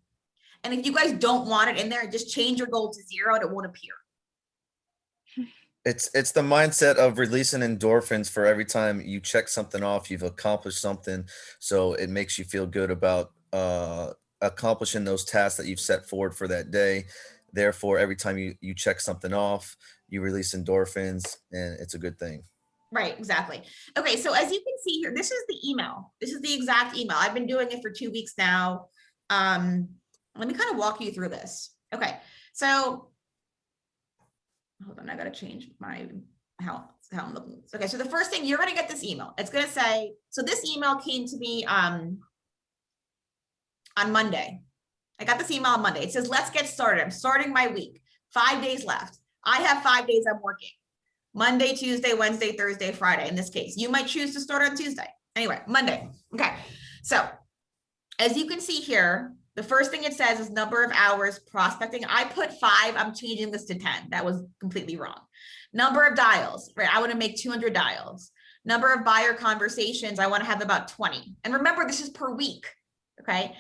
And if you guys don't want it in there, just change your goal to 0 and it won't appear. It's the mindset of releasing endorphins for every time you check something off, you've accomplished something. So it makes you feel good about accomplishing those tasks that you've set forward for that day. Therefore, every time you check something off, you release endorphins, and it's a good thing. Right, exactly. Okay, so as you can see here, this is the email. This is the exact email. I've been doing it for 2 weeks now. Let me kind of walk you through this. Okay, so hold on, I gotta change my how I'm looking. Okay, so the first thing, you're gonna get this email. It's gonna say, so this email came to me on Monday. I got this email on Monday. It says, let's get started. I'm starting my week. 5 days left. I have 5 days I'm working. Monday, Tuesday, Wednesday, Thursday, Friday. In this case, you might choose to start on Tuesday. Anyway, Monday. Okay. So as you can see here, the first thing it says is number of hours prospecting. I put 5. I'm changing this to 10. That was completely wrong. Number of dials, right? I want to make 200 dials. Number of buyer conversations. I want to have about 20. And remember, this is per week. Okay.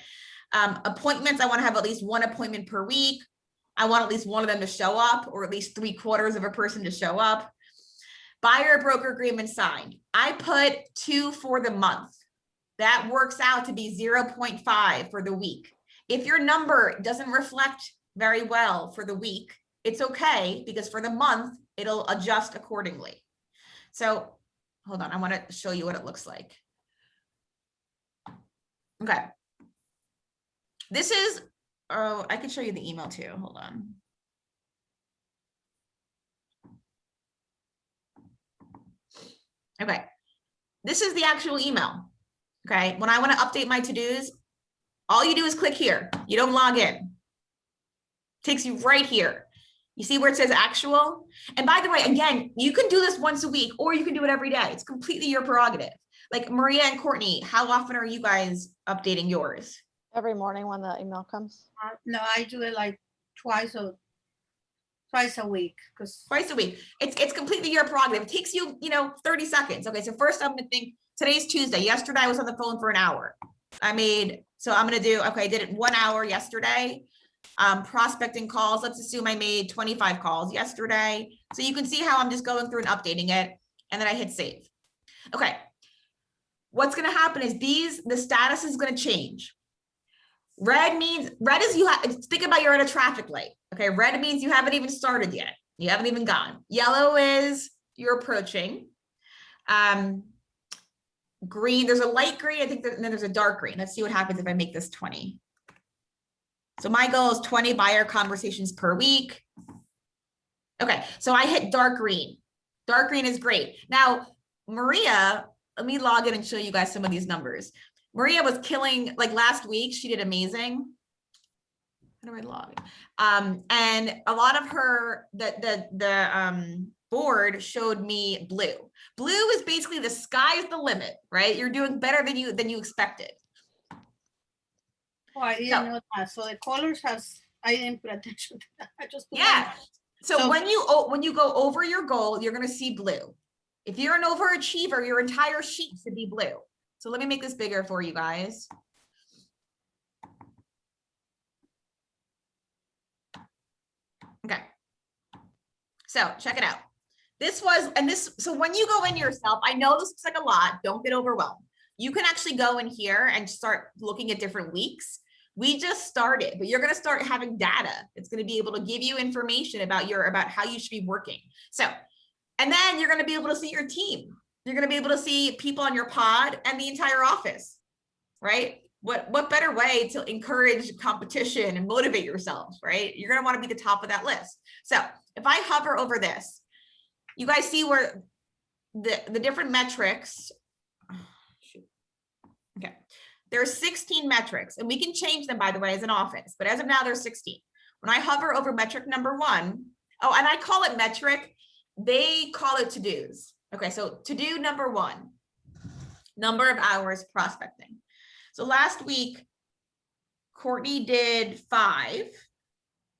Appointments. I want to have at least 1 appointment per week. I want at least 1 of them to show up, or at least 3/4 of a person to show up. Buyer broker agreement signed. I put 2 for the month. That works out to be 0.5 for the week. If your number doesn't reflect very well for the week, it's okay, because for the month, it'll adjust accordingly. So hold on, I want to show you what it looks like. Okay. This is, oh, I can show you the email too. Hold on. Okay. This is the actual email. Okay. When I want to update my to-dos, all you do is click here. You don't log in. Takes you right here. You see where it says actual? And by the way, again, you can do this once a week, or you can do it every day. It's completely your prerogative. Like Maria and Courtney, how often are you guys updating yours? Every morning when the email comes. No, I do it like twice a week. Twice a week. It's completely your prerogative. It takes you, 30 seconds. Okay, so first I'm gonna think, today's Tuesday. Yesterday I was on the phone for an hour. I did it 1 hour yesterday. Prospecting calls. Let's assume I made 25 calls yesterday. So you can see how I'm just going through and updating it. And then I hit save. Okay. What's going to happen is the status is going to change. Red is you have, think about you're at a traffic light. Okay. Red means you haven't even started yet. You haven't even gone. Yellow is you're approaching. Green, there's a light green, I think, and then there's a dark green. Let's see what happens if I make this 20. So my goal is 20 buyer conversations per week. Okay, so I hit dark green. Dark green is great. Now, Maria, let me log in and show you guys some of these numbers. Maria was killing, like last week, she did amazing. How do I log in? And a lot of her, the board showed me blue. Blue is basically the sky's the limit, right? You're doing better than you expected. Oh, I didn't know that. So the colors I didn't pay attention to that. I just put So when you go over your goal, you're going to see blue. If you're an overachiever, your entire sheet should be blue. So let me make this bigger for you guys. Okay. So check it out. So when you go in yourself, I know this looks like a lot, don't get overwhelmed. You can actually go in here and start looking at different weeks. We just started, but you're going to start having data. It's going to be able to give you information about how you should be working. So, and then you're going to be able to see your team. You're going to be able to see people on your pod and the entire office, right? What better way to encourage competition and motivate yourself, right? You're going to want to be the top of that list. So if I hover over this, you guys see where the different metrics. Okay, there's 16 metrics, and we can change them, by the way, as an office, but as of now, there's 16. When I hover over metric number 1, oh, and I call it metric, they call it to-dos. Okay, so to-do number 1, number of hours prospecting. So last week, Courtney did 5.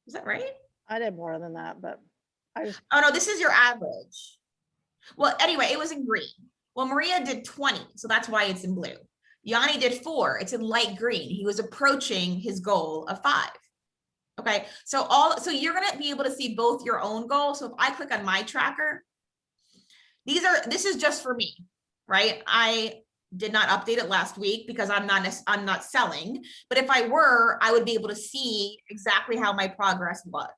Is that right? I did more than that, but I just, Oh no, this is your average. Well, anyway, it was in green. Well, Maria did 20, so that's why it's in blue. Yanni did 4, it's in light green. He was approaching his goal of 5. Okay, so you're gonna be able to see both your own goals. So if I click on my tracker, this is just for me, right? I did not update it last week because I'm not selling, but if I were, I would be able to see exactly how my progress was.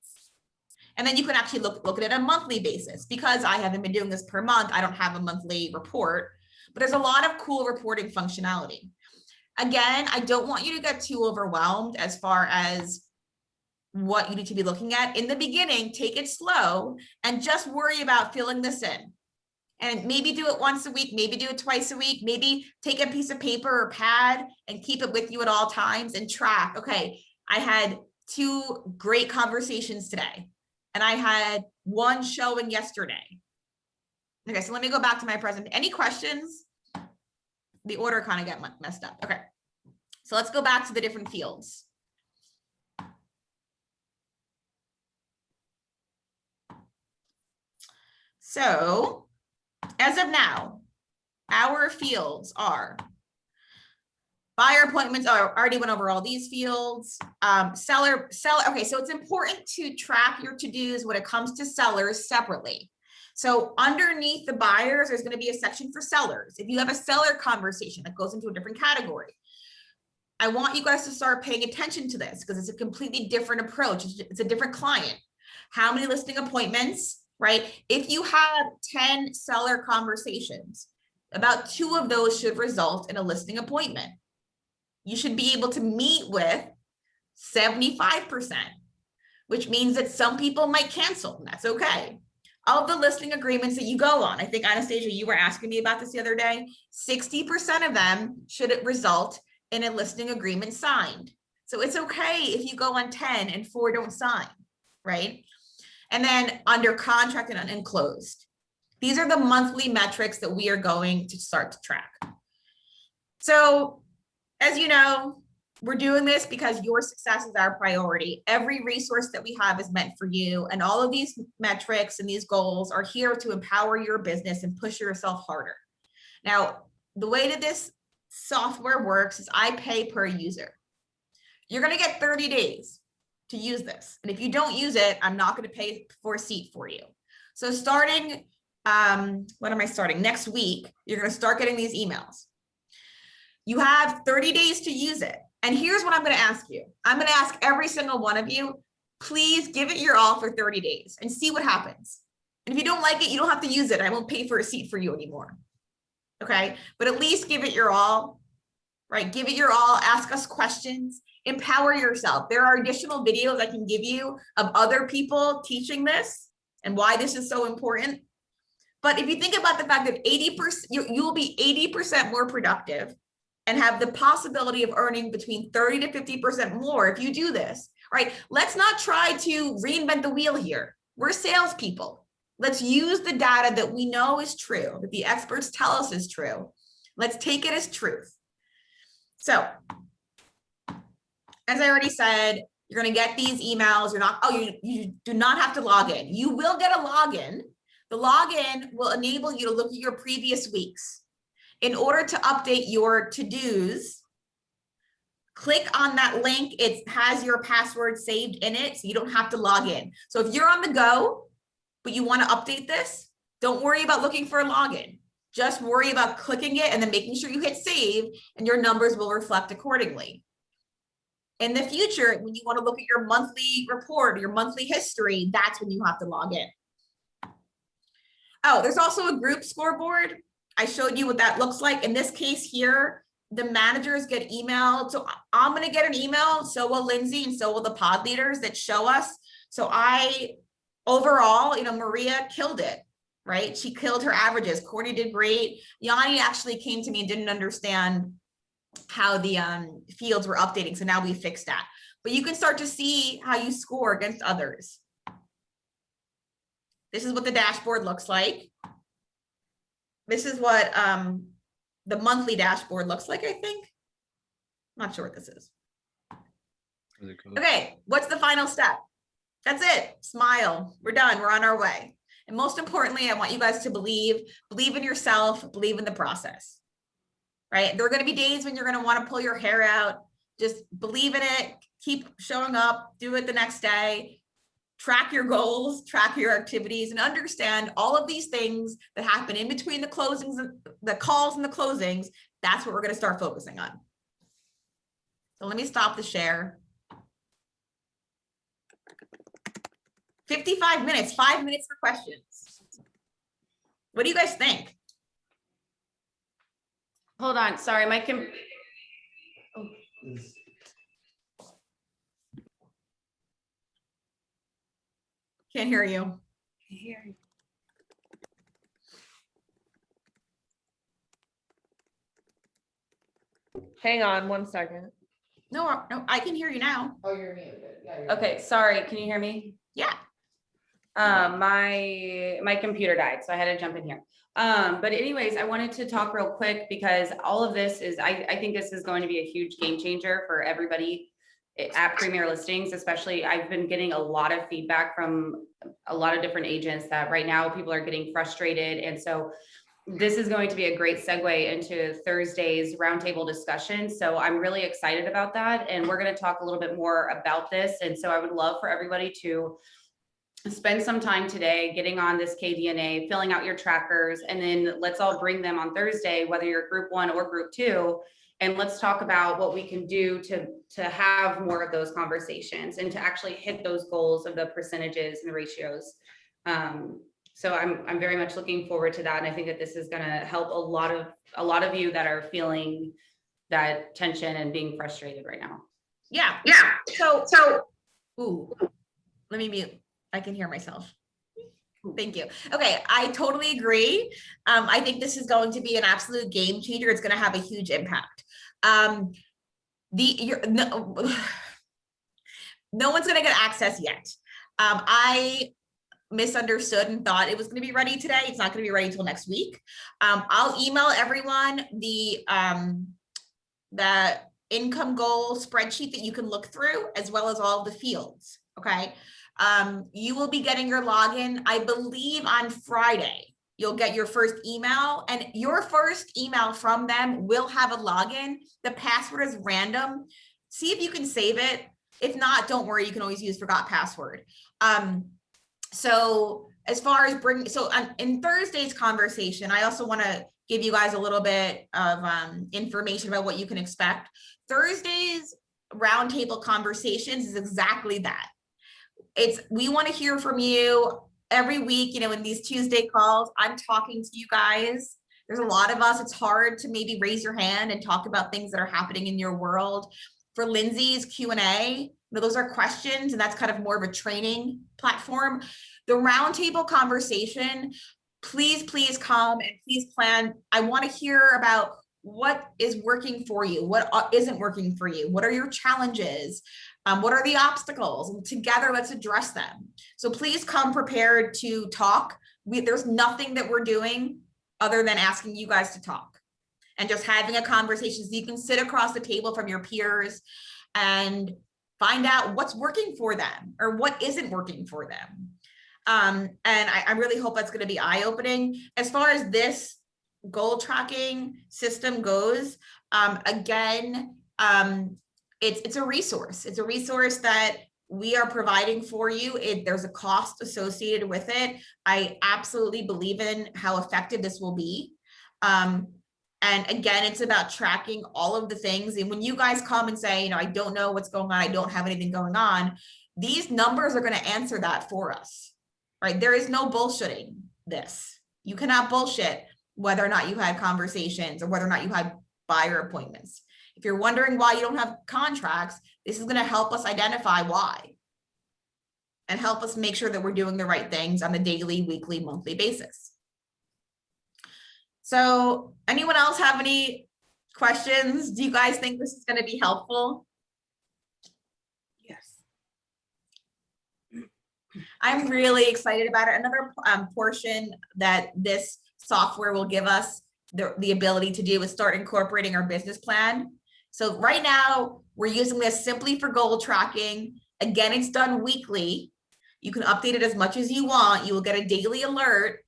And then you can actually look at it on a monthly basis. Because I haven't been doing this per month, I don't have a monthly report, but there's a lot of cool reporting functionality. Again, I don't want you to get too overwhelmed as far as what you need to be looking at. In the beginning, take it slow and just worry about filling this in. And maybe do it once a week, maybe do it twice a week, maybe take a piece of paper or pad and keep it with you at all times and track. Okay, I had 2 great conversations today and I had 1 showing yesterday. Okay, so let me go back to my present. Any questions? The order kind of got messed up. Okay, so let's go back to the different fields. So as of now, our fields are buyer appointments. Oh, I already went over all these fields. Seller. Okay, so it's important to track your to-dos when it comes to sellers separately. So underneath the buyers, there's going to be a section for sellers. If you have a seller conversation, that goes into a different category. I want you guys to start paying attention to this because it's a completely different approach. It's a different client. How many listing appointments? Right? If you have 10 seller conversations, about 2 of those should result in a listing appointment. You should be able to meet with 75%, which means that some people might cancel, and that's okay. Of the listing agreements that you go on, I think Anastasia, you were asking me about this the other day, 60% of them should result in a listing agreement signed. So it's okay if you go on 10 and 4 don't sign, right? And then under contract and unclosed. These are the monthly metrics that we are going to start to track. So as you know, we're doing this because your success is our priority. Every resource that we have is meant for you. And all of these metrics and these goals are here to empower your business and push yourself harder. Now, the way that this software works is I pay per user. You're going to get 30 days to use this. And if you don't use it, I'm not going to pay for a seat for you. So starting, when am I starting? Next week, you're going to start getting these emails. You have 30 days to use it. And here's what I'm going to ask you. I'm going to ask every single one of you, please give it your all for 30 days and see what happens. And if you don't like it, you don't have to use it. I won't pay for a seat for you anymore. Okay. But at least give it your all, right? Give it your all. Ask us questions. Empower yourself. There are additional videos I can give you of other people teaching this and why this is so important. But if you think about the fact that 80%, you'll be 80% more productive and have the possibility of earning between 30 to 50% more if you do this, right? Let's not try to reinvent the wheel here. We're salespeople. Let's use the data that we know is true, that the experts tell us is true. Let's take it as truth. So, as I already said, you're going to get these emails. You do not have to log in. You will get a login. The login will enable you to look at your previous weeks. In order to update your to-dos, click on that link. It has your password saved in it, so you don't have to log in. So if you're on the go, but you want to update this, don't worry about looking for a login. Just worry about clicking it and then making sure you hit save, and your numbers will reflect accordingly. In the future, when you want to look at your monthly report, your monthly history, that's when you have to log in. Oh, there's also a group scoreboard. I showed you what that looks like. In this case here, the managers get emailed. So I'm going to get an email. So will Lindsay and so will the pod leaders that show us. So overall, Maria killed it, right? She killed her averages. Courtney did great. Yanni actually came to me and didn't understand how the fields were updating. So now we fixed that. but you can start to see how you score against others. This is what the dashboard looks like. This is what the monthly dashboard looks like, I think. I'm not sure what this is. Okay, what's the final step? That's it. Smile. We're done. We're on our way. And most importantly, I want you guys to believe in yourself, believe in the process, right? There are going to be days when you're going to want to pull your hair out. Just believe in it. Keep showing up. Do it the next day. Track your goals, track your activities, and understand all of these things that happen in between the closings, the calls and the closings. That's what we're going to start focusing on. So let me stop the share. 55 minutes, 5 minutes for questions. What do you guys think? Hold on, sorry, Can't hear you. Hang on 1 second. No, I can hear you now. Oh, you're muted. Yeah. Okay, sorry, can you hear me? Yeah. My computer died, so I had to jump in here. But anyways, I wanted to talk real quick because all of this is, I think this is going to be a huge game changer for everybody at Premier Listings, especially. I've been getting a lot of feedback from a lot of different agents that right now people are getting frustrated. And so this is going to be a great segue into Thursday's roundtable discussion. So I'm really excited about that. And we're going to talk a little bit more about this. And so I would love for everybody to spend some time today getting on this KDNA, filling out your trackers, and then let's all bring them on Thursday, whether you're group 1 or group 2. And let's talk about what we can do to have more of those conversations and to actually hit those goals of the percentages and the ratios. So I'm very much looking forward to that. And I think that this is going to help a lot of you that are feeling that tension and being frustrated right now. Yeah. So, ooh, let me mute. I can hear myself. Thank you. Okay, I totally agree. I think this is going to be an absolute game changer. It's going to have a huge impact. No one's going to get access yet. I misunderstood and thought it was going to be ready today. It's not going to be ready until next week. I'll email everyone the income goal spreadsheet that you can look through, as well as all the fields. Okay. You will be getting your login, I believe, on Friday. You'll get your first email, and your first email from them will have a login. The password is random. See if you can save it. If not, don't worry. You can always use forgot password. So as far as in Thursday's conversation, I also want to give you guys a little bit of information about what you can expect. Thursday's roundtable conversations is exactly that. We want to hear from you every week. In these Tuesday calls, I'm talking to you guys. There's a lot of us. It's hard to maybe raise your hand and talk about things that are happening in your world. For Lindsay's Q&A, those are questions, and that's kind of more of a training platform. The roundtable conversation, please come and please plan. I want to hear about what is working for you, what isn't working for you, what are your challenges, what are the obstacles, and together let's address them. So please come prepared to talk. There's nothing that we're doing other than asking you guys to talk and just having a conversation, so you can sit across the table from your peers and find out what's working for them or what isn't working for them. And I really hope that's going to be eye-opening. As far as this goal tracking system goes, again, it's a resource. It's a resource that we are providing for you. There's a cost associated with it. I absolutely believe in how effective this will be. And again, it's about tracking all of the things. And when you guys come and say, I don't know what's going on, I don't have anything going on, these numbers are going to answer that for us, right? There is no bullshitting this. You cannot bullshit whether or not you had conversations or whether or not you had buyer appointments. If you're wondering why you don't have contracts, this is going to help us identify why and help us make sure that we're doing the right things on a daily, weekly, monthly basis. So anyone else have any questions? Do you guys think this is going to be helpful? I'm really excited about it. Another portion that this software will give us the ability to do is start incorporating our business plan. So right now we're using this simply for goal tracking. Again, it's done weekly. You can update it as much as you want. You will get a daily alert.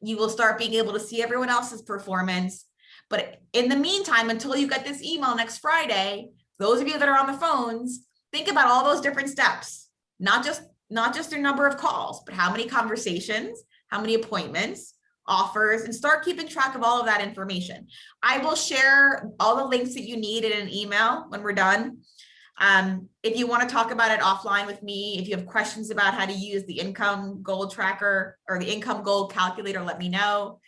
You will start being able to see everyone else's performance. But in the meantime, until you get this email next Friday, those of you that are on the phones, think about all those different steps, not just their number of calls, but how many conversations, how many appointments, offers, and start keeping track of all of that information. I will share all the links that you need in an email when we're done. If you want to talk about it offline with me, if you have questions about how to use the income goal tracker or the income goal calculator, let me know.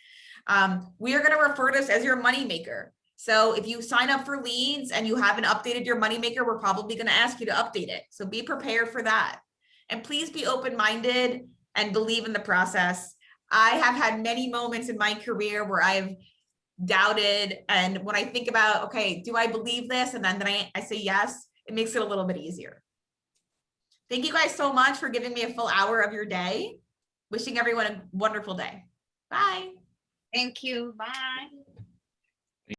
We are going to refer to this as your moneymaker. So if you sign up for leads and you haven't updated your moneymaker, we're probably going to ask you to update it. So be prepared for that. And please be open-minded and believe in the process. I have had many moments in my career where I've doubted. And when I think about, okay, do I believe this? And then I say yes, it makes it a little bit easier. Thank you guys so much for giving me a full hour of your day. Wishing everyone a wonderful day. Bye. Thank you. Bye.